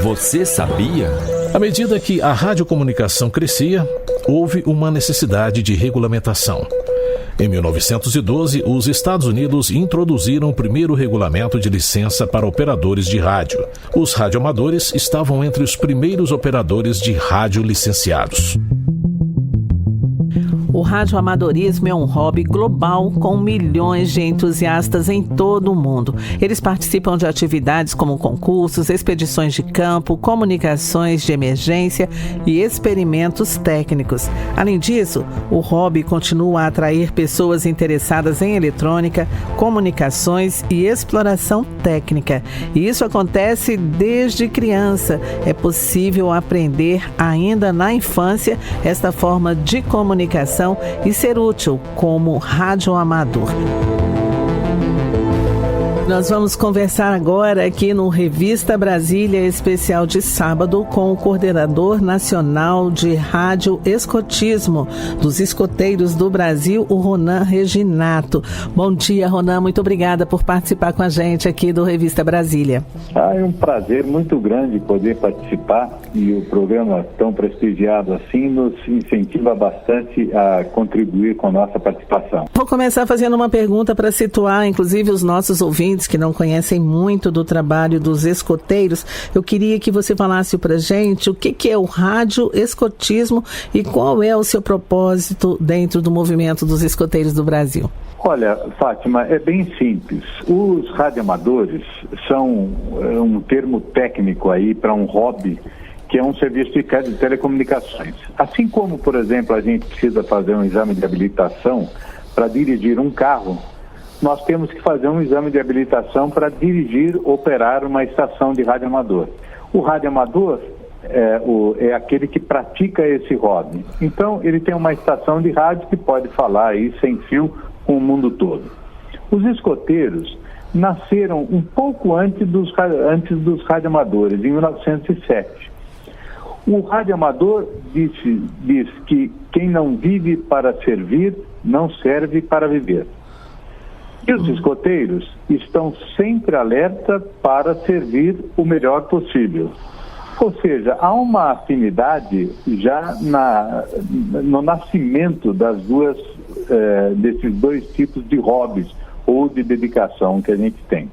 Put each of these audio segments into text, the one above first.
Você sabia? À medida que a radiocomunicação crescia, houve uma necessidade de regulamentação. Em 1912, os Estados Unidos introduziram o primeiro regulamento de licença para operadores de rádio. Os radioamadores estavam entre os primeiros operadores de rádio licenciados. O radioamadorismo é um hobby global com milhões de entusiastas em todo o mundo. Eles participam de atividades como concursos, expedições de campo, comunicações de emergência e experimentos técnicos. Além disso, o hobby continua a atrair pessoas interessadas em eletrônica, comunicações e exploração técnica. E isso acontece desde criança. É possível aprender ainda na infância esta forma de comunicação e ser útil como radioamador. Nós vamos conversar agora aqui no Revista Brasília Especial de sábado com o coordenador nacional de radioescotismo dos escoteiros do Brasil, o Ronan Reginato. Bom dia, Ronan, muito obrigada por participar com a gente aqui do Revista Brasília. É um prazer muito grande poder participar e o programa tão prestigiado assim nos incentiva bastante a contribuir com a nossa participação. Vou começar fazendo uma pergunta para situar, inclusive, os nossos ouvintes que não conhecem muito do trabalho dos escoteiros. Eu queria que você falasse para a gente o que é o radioescotismo e qual é o seu propósito dentro do movimento dos escoteiros do Brasil. Olha, Fátima, é bem simples. Os radioamadores são um termo técnico aí para um hobby que é um serviço de telecomunicações. Assim como, por exemplo, a gente precisa fazer um exame de habilitação para dirigir um carro, nós temos que fazer um exame de habilitação para dirigir, operar uma estação de radioamador. O radioamador é aquele que pratica esse hobby. Então, ele tem uma estação de rádio que pode falar aí sem fio com o mundo todo. Os escoteiros nasceram um pouco antes dos radioamadores, em 1907. O radioamador diz que quem não vive para servir, não serve para viver. E os escoteiros estão sempre alerta para servir o melhor possível. Ou seja, há uma afinidade já no nascimento desses dois tipos de hobbies ou de dedicação que a gente tem.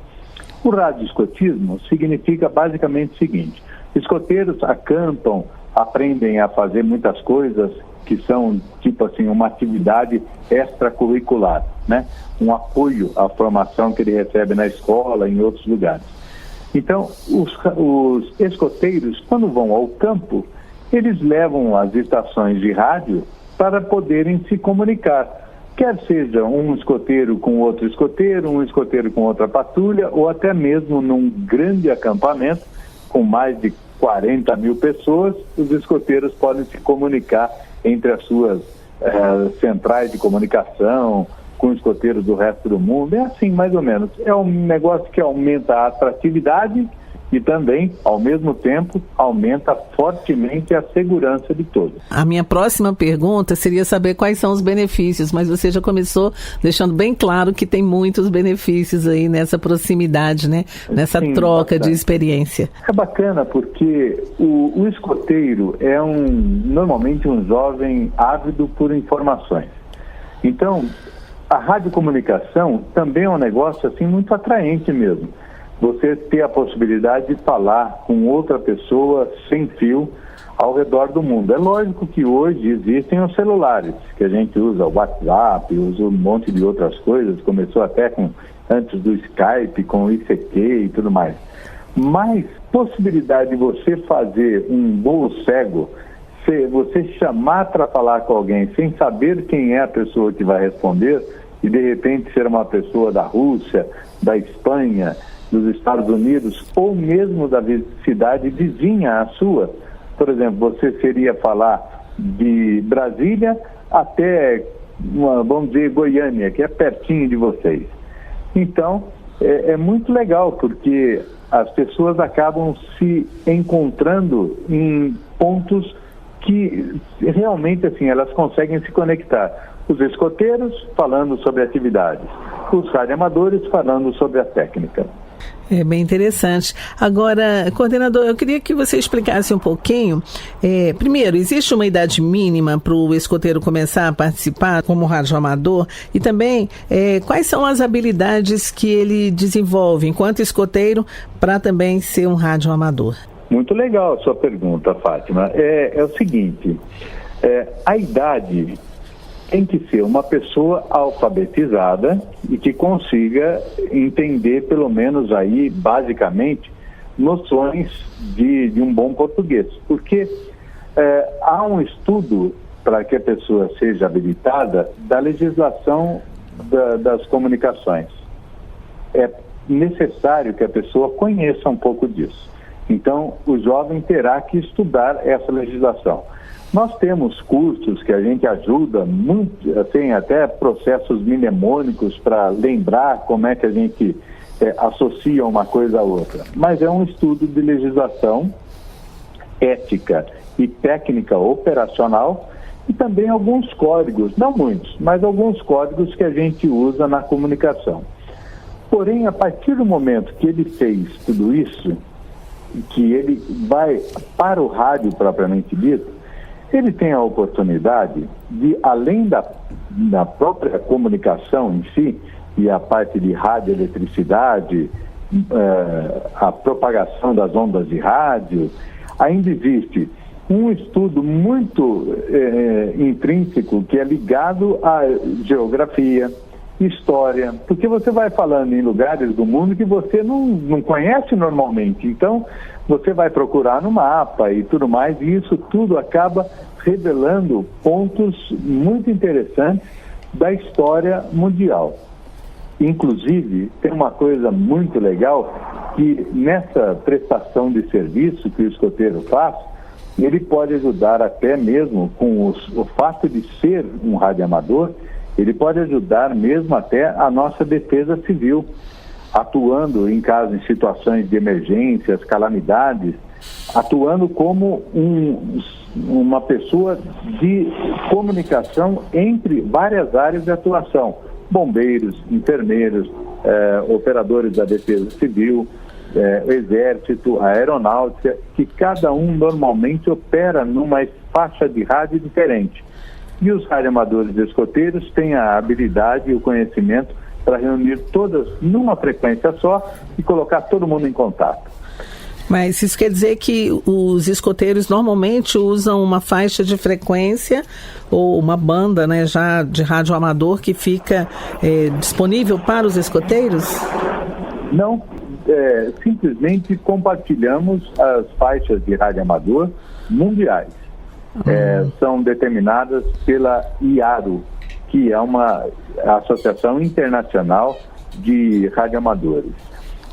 O radioescotismo significa basicamente o seguinte: escoteiros acampam, aprendem a fazer muitas coisas que são, tipo assim, uma atividade extracurricular, né? Um apoio à formação que ele recebe na escola, em outros lugares. Então, os escoteiros, quando vão ao campo, eles levam as estações de rádio para poderem se comunicar. Quer seja um escoteiro com outro escoteiro, um escoteiro com outra patrulha, ou até mesmo num grande acampamento, com mais de 40 mil pessoas, os escoteiros podem se comunicar entre as suas centrais de comunicação, com escoteiros do resto do mundo. É assim, mais ou menos. É um negócio que aumenta a atratividade e também, ao mesmo tempo, aumenta fortemente a segurança de todos. A minha próxima pergunta seria saber quais são os benefícios, mas você já começou deixando bem claro que tem muitos benefícios aí nessa proximidade, né? Nessa troca de experiência. É bacana porque o escoteiro é normalmente um jovem ávido por informações. Então, a radiocomunicação também é um negócio assim muito atraente mesmo. Você ter a possibilidade de falar com outra pessoa sem fio ao redor do mundo. É lógico que hoje existem os celulares, que a gente usa o WhatsApp, usa um monte de outras coisas, começou até antes do Skype, com o ICQ e tudo mais. Mas possibilidade de você fazer um voo cego, você chamar para falar com alguém sem saber quem é a pessoa que vai responder, e de repente ser uma pessoa da Rússia, da Espanha, dos Estados Unidos, ou mesmo da cidade vizinha à sua. Por exemplo, você seria falar de Brasília até, vamos dizer, Goiânia, que é pertinho de vocês. Então, é muito legal, porque as pessoas acabam se encontrando em pontos que realmente, assim, elas conseguem se conectar. Os escoteiros falando sobre atividades, os radioamadores falando sobre a técnica. É bem interessante. Agora, coordenador, eu queria que você explicasse um pouquinho. Primeiro, existe uma idade mínima para o escoteiro começar a participar como radioamador? E também, quais são as habilidades que ele desenvolve enquanto escoteiro para também ser um radioamador? Muito legal a sua pergunta, Fátima. É o seguinte, a idade tem que ser uma pessoa alfabetizada e que consiga entender, pelo menos aí, basicamente, noções de um bom português. Porque há um estudo para que a pessoa seja habilitada da legislação das comunicações. É necessário que a pessoa conheça um pouco disso. Então, o jovem terá que estudar essa legislação. Nós temos cursos que a gente ajuda muito, tem até processos mnemônicos para lembrar como é que a gente associa uma coisa a outra. Mas é um estudo de legislação, ética e técnica operacional e também alguns códigos, não muitos, mas alguns códigos que a gente usa na comunicação. Porém, a partir do momento que ele fez tudo isso, que ele vai para o rádio propriamente dito, ele tem a oportunidade de, além da própria comunicação em si, e a parte de radioeletricidade, a propagação das ondas de rádio, ainda existe um estudo muito intrínseco que é ligado à geografia, história, porque você vai falando em lugares do mundo que você não conhece normalmente, então você vai procurar no mapa e tudo mais, e isso tudo acaba revelando pontos muito interessantes da história mundial. Inclusive, tem uma coisa muito legal, que nessa prestação de serviço que o escoteiro faz, ele pode ajudar até mesmo com o fato de ser um radioamador, ele pode ajudar mesmo até a nossa defesa civil, atuando em situações de emergências, calamidades, atuando como uma pessoa de comunicação entre várias áreas de atuação, bombeiros, enfermeiros, operadores da defesa civil, exército, aeronáutica, que cada um normalmente opera numa faixa de rádio diferente. E os radioamadores escoteiros têm a habilidade e o conhecimento para reunir todas numa frequência só e colocar todo mundo em contato. Mas isso quer dizer que os escoteiros normalmente usam uma faixa de frequência ou uma banda, né, já de radioamador que fica disponível para os escoteiros? Não, simplesmente compartilhamos as faixas de radioamador mundiais. São determinadas pela IARO, que é uma Associação Internacional de Radioamadores.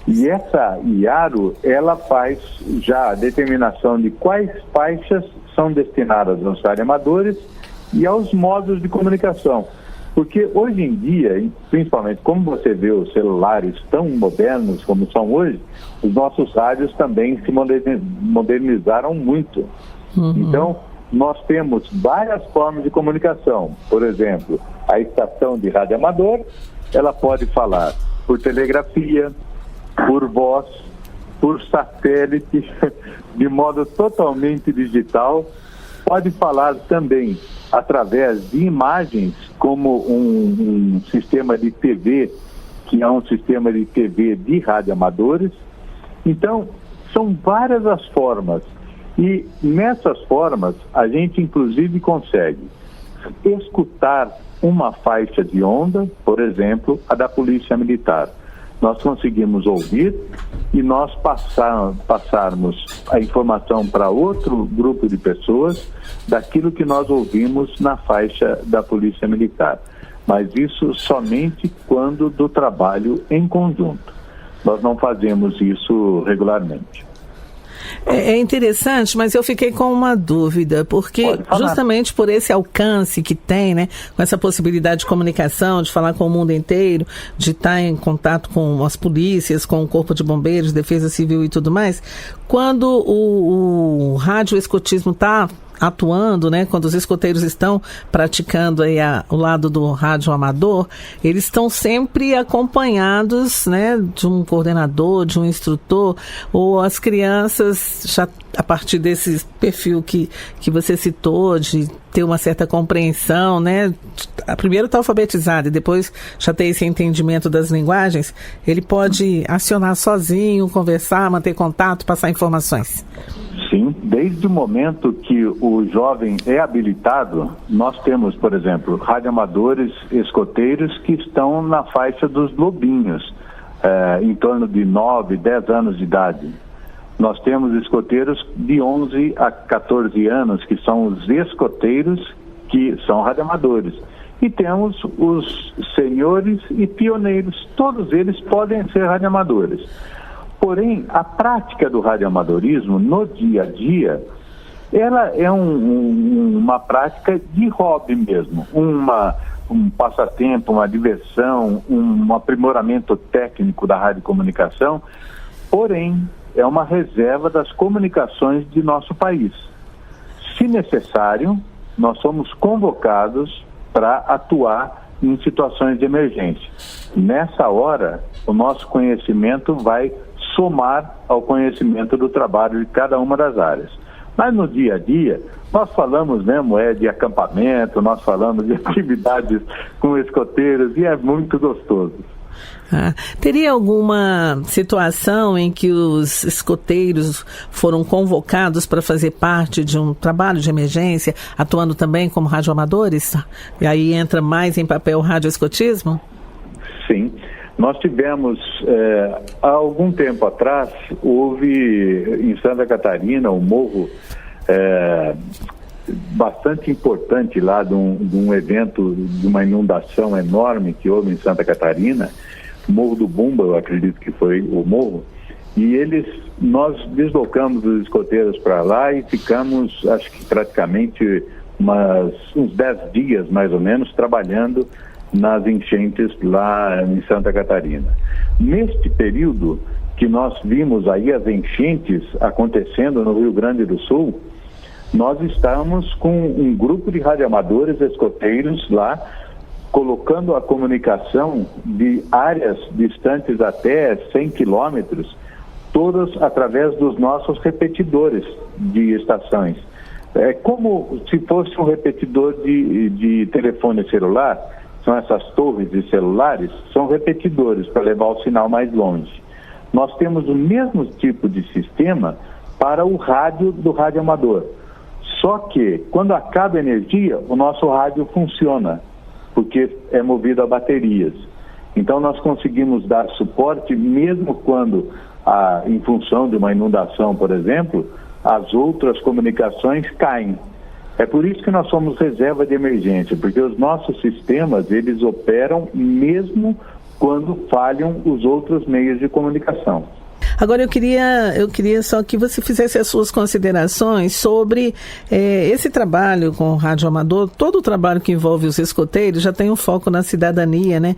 E essa IARO, ela faz já a determinação de quais faixas são destinadas aos radioamadores e aos modos de comunicação. Porque hoje em dia, principalmente como você vê os celulares tão modernos como são hoje, os nossos rádios também se modernizaram muito. Então, nós temos várias formas de comunicação. Por exemplo, a estação de radioamador, ela pode falar por telegrafia, por voz, por satélite, de modo totalmente digital. Pode falar também através de imagens, como um sistema de TV, que é um sistema de TV de radioamadores. Então, são várias as formas. E nessas formas, a gente inclusive consegue escutar uma faixa de onda, por exemplo, a da Polícia Militar. Nós conseguimos ouvir e nós passarmos a informação para outro grupo de pessoas daquilo que nós ouvimos na faixa da Polícia Militar. Mas isso somente quando do trabalho em conjunto. Nós não fazemos isso regularmente. É interessante, mas eu fiquei com uma dúvida, porque justamente por esse alcance que tem, né, com essa possibilidade de comunicação, de falar com o mundo inteiro, de estar em contato com as polícias, com o Corpo de Bombeiros, Defesa Civil e tudo mais, quando o radioescotismo está atuando, né, quando os escoteiros estão praticando aí o lado do rádio amador, eles estão sempre acompanhados, né, de um coordenador, de um instrutor, ou as crianças, já a partir desse perfil que você citou, de ter uma certa compreensão, né, primeiro está alfabetizado e depois já ter esse entendimento das linguagens, ele pode acionar sozinho, conversar, manter contato, passar informações. Sim, desde o momento que o jovem é habilitado, nós temos, por exemplo, radioamadores escoteiros que estão na faixa dos lobinhos, em torno de 9, 10 anos de idade. Nós temos escoteiros de 11 a 14 anos, que são os escoteiros, que são radioamadores. E temos os senhores e pioneiros, todos eles podem ser radioamadores. Porém, a prática do radioamadorismo no dia a dia, ela é uma prática de hobby mesmo, um passatempo, uma diversão, um aprimoramento técnico da radiocomunicação, porém, é uma reserva das comunicações de nosso país. Se necessário, nós somos convocados para atuar em situações de emergência. Nessa hora, o nosso conhecimento vai somar ao conhecimento do trabalho de cada uma das áreas. Mas no dia a dia, nós falamos mesmo de acampamento, nós falamos de atividades com escoteiros e é muito gostoso. Teria alguma situação em que os escoteiros foram convocados para fazer parte de um trabalho de emergência, atuando também como radioamadores? E aí entra mais em papel o radioescotismo? Sim. Nós tivemos, há algum tempo atrás, houve em Santa Catarina um morro bastante importante lá de um evento, de uma inundação enorme que houve em Santa Catarina, Morro do Bumba, eu acredito que foi o morro, e nós deslocamos os escoteiros para lá e ficamos, acho que praticamente uns 10 dias mais ou menos, trabalhando nas enchentes lá em Santa Catarina. Neste período que nós vimos aí as enchentes acontecendo no Rio Grande do Sul, nós estamos com um grupo de radioamadores escoteiros lá, colocando a comunicação de áreas distantes até 100 quilômetros, todas através dos nossos repetidores de estações. É como se fosse um repetidor de telefone celular, são essas torres de celulares, são repetidores para levar o sinal mais longe. Nós temos o mesmo tipo de sistema para o rádio do radioamador. Só que, quando acaba a energia, o nosso rádio funciona, porque é movido a baterias. Então, nós conseguimos dar suporte mesmo quando, em função de uma inundação, por exemplo, as outras comunicações caem. É por isso que nós somos reserva de emergência, porque os nossos sistemas, eles operam mesmo quando falham os outros meios de comunicação. Agora eu queria só que você fizesse as suas considerações sobre esse trabalho com o radioamador. Todo o trabalho que envolve os escoteiros já tem um foco na cidadania, né?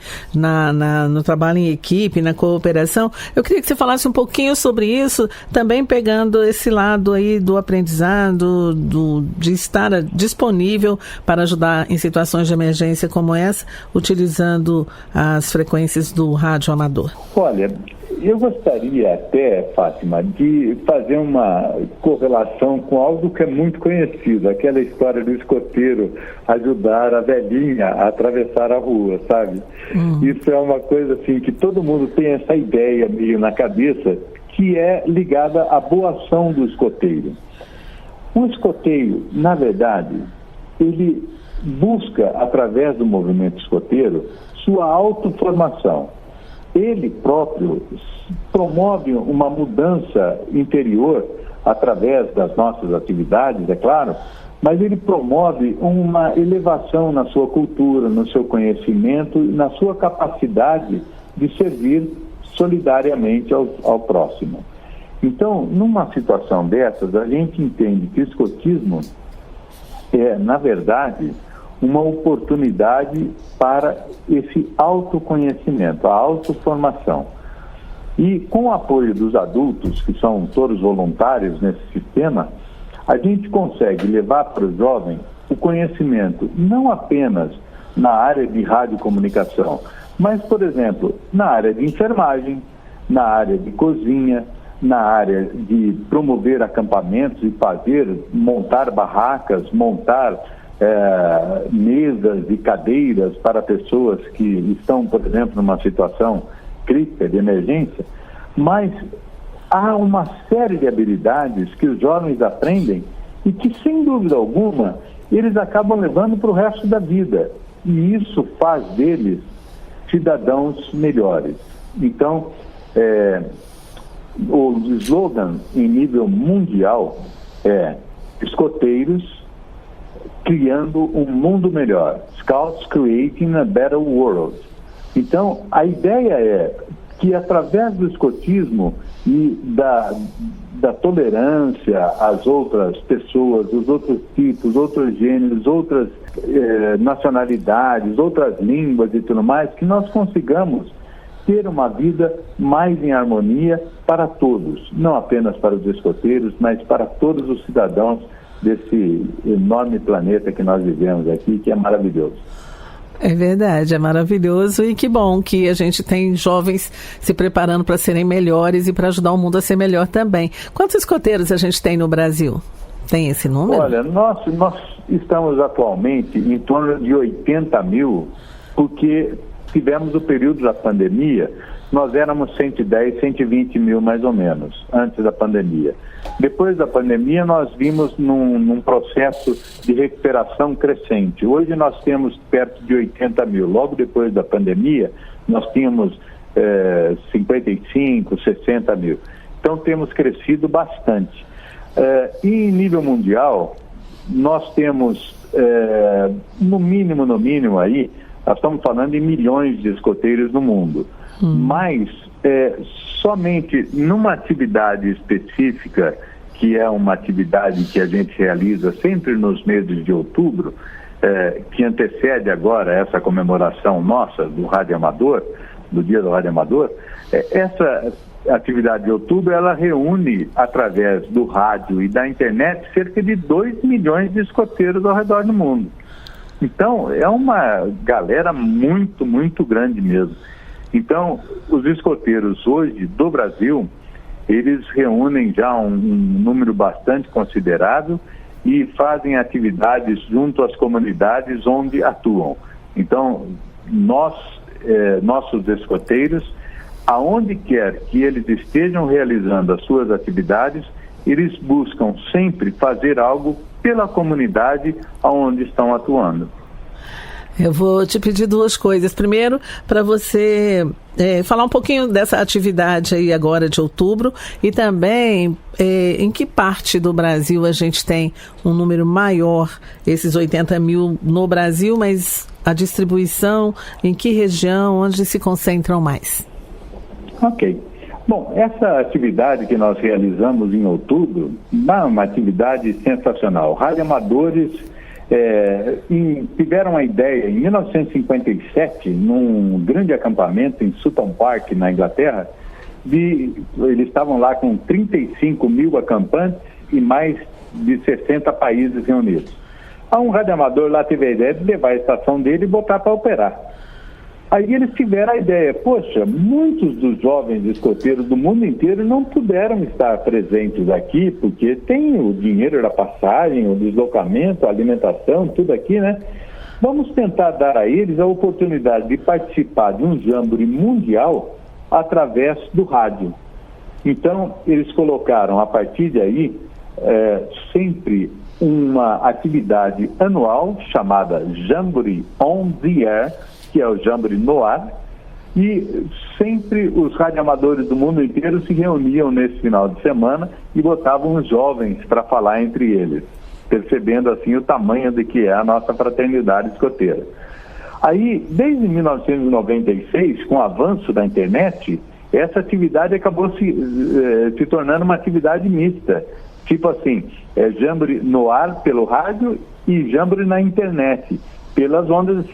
No trabalho em equipe, na cooperação. Eu queria que você falasse um pouquinho sobre isso, também pegando esse lado aí do aprendizado, de estar disponível para ajudar em situações de emergência como essa, utilizando as frequências do radioamador. Olha, eu gostaria até, Fátima, de fazer uma correlação com algo que é muito conhecido, aquela história do escoteiro ajudar a velhinha a atravessar a rua, sabe? Isso é uma coisa assim que todo mundo tem essa ideia meio na cabeça, que é ligada à boa ação do escoteiro. O escoteiro, na verdade, ele busca, através do movimento escoteiro, sua autoformação. Ele próprio promove uma mudança interior através das nossas atividades, é claro, mas ele promove uma elevação na sua cultura, no seu conhecimento e na sua capacidade de servir solidariamente ao próximo. Então, numa situação dessas, a gente entende que o escotismo é, na verdade, uma oportunidade para esse autoconhecimento, a autoformação. E com o apoio dos adultos, que são todos voluntários nesse sistema, a gente consegue levar para o jovem o conhecimento não apenas na área de radiocomunicação, mas, por exemplo, na área de enfermagem, na área de cozinha, na área de promover acampamentos e montar barracas, montar mesas e cadeiras para pessoas que estão, por exemplo, numa situação crítica de emergência. Mas há uma série de habilidades que os jovens aprendem e que, sem dúvida alguma, eles acabam levando para o resto da vida. E isso faz deles cidadãos melhores. Então, o slogan em nível mundial é escoteiros criando um mundo melhor. Scouts creating a better world. Então, a ideia é que através do escotismo e da tolerância às outras pessoas, os outros tipos, outros gêneros, outras nacionalidades, outras línguas e tudo mais, que nós consigamos ter uma vida mais em harmonia para todos, não apenas para os escoteiros, mas para todos os cidadãos desse enorme planeta que nós vivemos aqui, que é maravilhoso. É verdade, é maravilhoso e que bom que a gente tem jovens se preparando para serem melhores e para ajudar o mundo a ser melhor também. Quantos escoteiros a gente tem no Brasil? Tem esse número? Olha, nós estamos atualmente em torno de 80 mil, porque tivemos o período da pandemia, nós éramos 110, 120 mil mais ou menos, antes da pandemia. Depois da pandemia, nós vimos num processo de recuperação crescente. Hoje nós temos perto de 80 mil. Logo depois da pandemia, nós tínhamos 55, 60 mil. Então temos crescido bastante. E em nível mundial, nós temos, no mínimo aí, nós estamos falando em milhões de escoteiros no mundo. Mas somente numa atividade específica, que é uma atividade que a gente realiza sempre nos meses de outubro, que antecede agora essa comemoração nossa do Rádio Amador, do Dia do Rádio Amador, essa atividade de outubro, ela reúne, através do rádio e da internet, cerca de 2 milhões de escoteiros ao redor do mundo. Então, é uma galera muito, muito grande mesmo. Então, os escoteiros hoje do Brasil, eles reúnem já um número bastante considerável e fazem atividades junto às comunidades onde atuam. Então, nossos escoteiros, aonde quer que eles estejam realizando as suas atividades, eles buscam sempre fazer algo pela comunidade aonde estão atuando. Eu vou te pedir duas coisas. Primeiro, para você falar um pouquinho dessa atividade aí agora de outubro e também em que parte do Brasil a gente tem um número maior, esses 80 mil no Brasil, mas a distribuição, em que região, onde se concentram mais? Ok. Bom, essa atividade que nós realizamos em outubro é uma atividade sensacional. Rádio Amadores tiveram a ideia em 1957, num grande acampamento em Sutton Park, na Inglaterra, eles estavam lá com 35 mil acampantes e mais de 60 países reunidos. Um rádio amador lá teve a ideia de levar a estação dele e botar para operar. Aí eles tiveram a ideia, poxa, muitos dos jovens escoteiros do mundo inteiro não puderam estar presentes aqui, porque tem o dinheiro da passagem, o deslocamento, a alimentação, tudo aqui, né? Vamos tentar dar a eles a oportunidade de participar de um jamboree mundial através do rádio. Então, eles colocaram, a partir daí, sempre uma atividade anual chamada Jamboree on the Air, que é o Jamboree no ar, e sempre os radioamadores do mundo inteiro se reuniam nesse final de semana e botavam os jovens para falar entre eles, percebendo assim o tamanho de que é a nossa fraternidade escoteira. Aí, desde 1996, com o avanço da internet, essa atividade acabou se tornando uma atividade mista, tipo assim, Jamboree no ar pelo rádio e Jamboree na internet, pelas ondas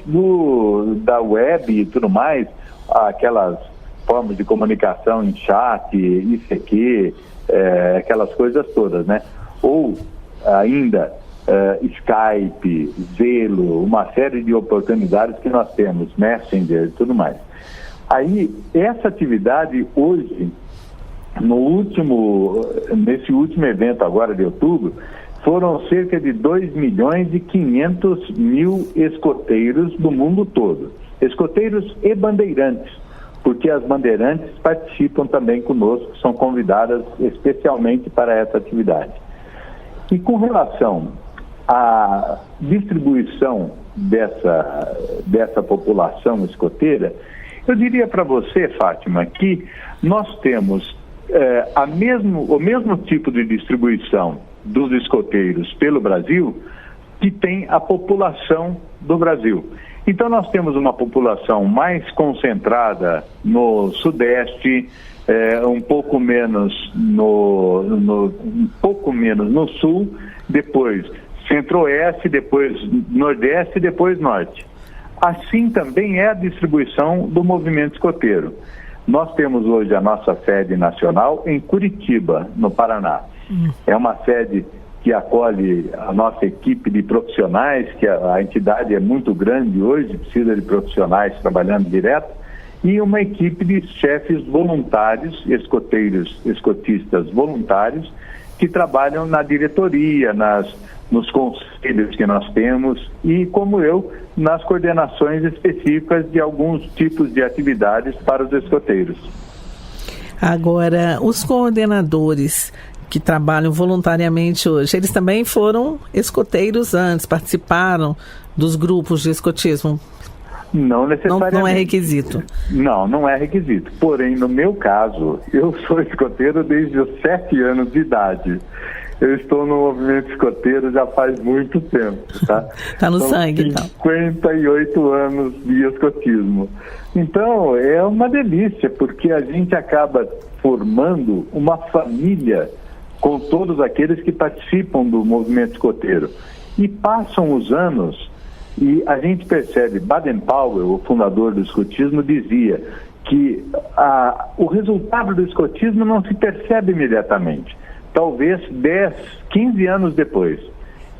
da web e tudo mais, aquelas formas de comunicação em chat, ICQ, aquelas coisas todas, né? Ou ainda Skype, Zelo, uma série de oportunidades que nós temos, Messenger e tudo mais. Aí, essa atividade hoje, nesse último evento agora de outubro, foram cerca de 2.500.000 escoteiros do mundo todo. Escoteiros e bandeirantes, porque as bandeirantes participam também conosco, são convidadas especialmente para essa atividade. E com relação à distribuição dessa população escoteira, eu diria para você, Fátima, que nós temos o mesmo tipo de distribuição dos escoteiros pelo Brasil que tem a população do Brasil. Então nós temos uma população mais concentrada no Sudeste, um pouco menos no Sul, depois Centro-Oeste, depois Nordeste e depois Norte. Assim também é a distribuição do movimento escoteiro. Nós temos hoje a nossa sede nacional em Curitiba, no Paraná. É uma sede que acolhe a nossa equipe de profissionais, que a entidade é muito grande hoje, precisa de profissionais trabalhando direto, e uma equipe de chefes voluntários, escotistas voluntários, que trabalham na diretoria, nos conselhos que nós temos e, como eu, nas coordenações específicas de alguns tipos de atividades para os escoteiros. Agora, os coordenadores que trabalham voluntariamente hoje, eles também foram escoteiros antes, participaram dos grupos de escotismo? Não necessariamente. Não é requisito? Não é requisito. Porém, no meu caso, eu sou escoteiro desde os 7 anos de idade. Eu estou no movimento escoteiro já faz muito tempo, tá? Está no sangue, então. 58 anos de escotismo. Então, é uma delícia, porque a gente acaba formando uma família com todos aqueles que participam do movimento escoteiro. E passam os anos e a gente percebe, Baden-Powell, o fundador do escotismo, dizia que o resultado do escotismo não se percebe imediatamente. Talvez 10, 15 anos depois.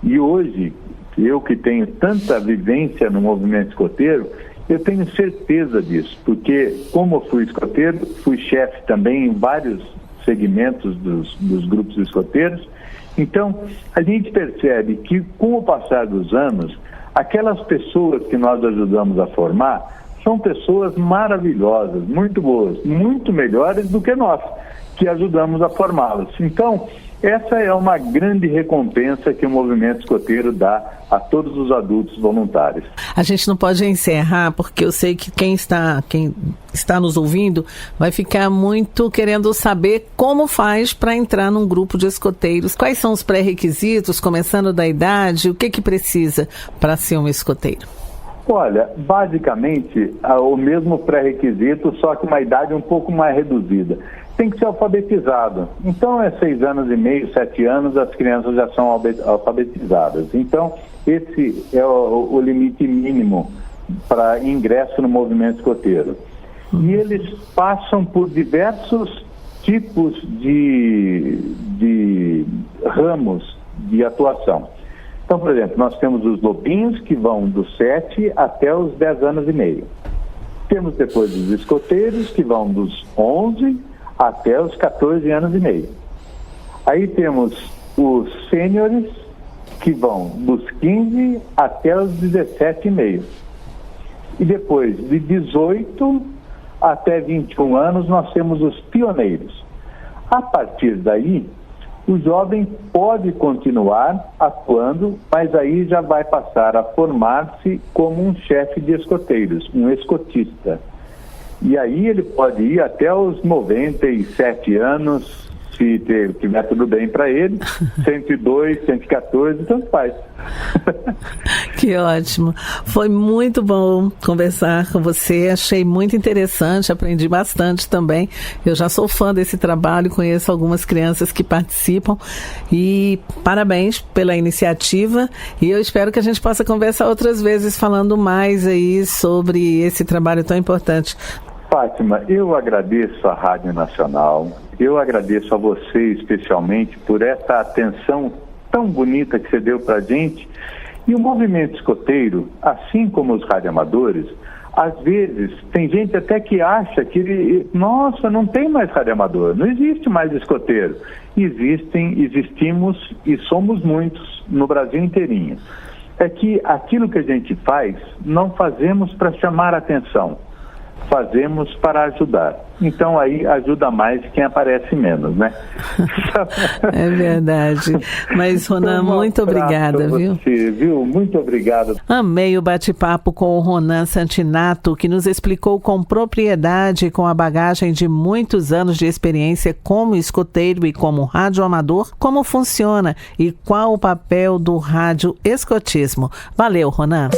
E hoje, eu que tenho tanta vivência no movimento escoteiro, eu tenho certeza disso, porque como fui escoteiro, fui chefe também em vários segmentos dos grupos escoteiros, então a gente percebe que com o passar dos anos, aquelas pessoas que nós ajudamos a formar são pessoas maravilhosas, muito boas, muito melhores do que nós, que ajudamos a formá-las. Então, essa é uma grande recompensa que o movimento escoteiro dá a todos os adultos voluntários. A gente não pode encerrar, porque eu sei que quem está nos ouvindo vai ficar muito querendo saber como faz para entrar num grupo de escoteiros. Quais são os pré-requisitos, começando da idade, o que precisa para ser um escoteiro? Olha, basicamente, o mesmo pré-requisito, só que uma idade um pouco mais reduzida. Tem que ser alfabetizado. Então, 6 anos e meio, 7 anos, as crianças já são alfabetizadas. Então, esse é o limite mínimo para ingresso no movimento escoteiro. E eles passam por diversos tipos de ramos de atuação. Então, por exemplo, nós temos os lobinhos, que vão dos 7 até os 10 anos e meio. Temos depois os escoteiros, que vão dos 11 até os 14 anos e meio. Aí temos os sêniores, que vão dos 15 até os 17 e meio. E depois, de 18 até 21 anos, nós temos os pioneiros. A partir daí, o jovem pode continuar atuando, mas aí já vai passar a formar-se como um chefe de escoteiros, um escotista. E aí ele pode ir até os 97 anos, se tiver tudo bem para ele, 102, 114, tanto faz. Que ótimo. Foi muito bom conversar com você, achei muito interessante, aprendi bastante também. Eu já sou fã desse trabalho, conheço algumas crianças que participam e parabéns pela iniciativa e eu espero que a gente possa conversar outras vezes falando mais aí sobre esse trabalho tão importante. Fátima, eu agradeço à Rádio Nacional, eu agradeço a você especialmente por essa atenção tão bonita que você deu para a gente. E o movimento escoteiro, assim como os radioamadores, às vezes tem gente até que acha que, nossa, não tem mais radioamador, não existe mais escoteiro. Existimos e somos muitos no Brasil inteirinho. É que aquilo que a gente faz, não fazemos para chamar a atenção, fazemos para ajudar. Então aí ajuda mais quem aparece menos, né? É verdade. Mas, Ronan, muito obrigada, viu? Você, viu? Muito obrigado. Amei o bate-papo com o Ronan Santinato, que nos explicou com propriedade e com a bagagem de muitos anos de experiência como escoteiro e como radioamador, como funciona e qual o papel do radioescotismo. Valeu, Ronan.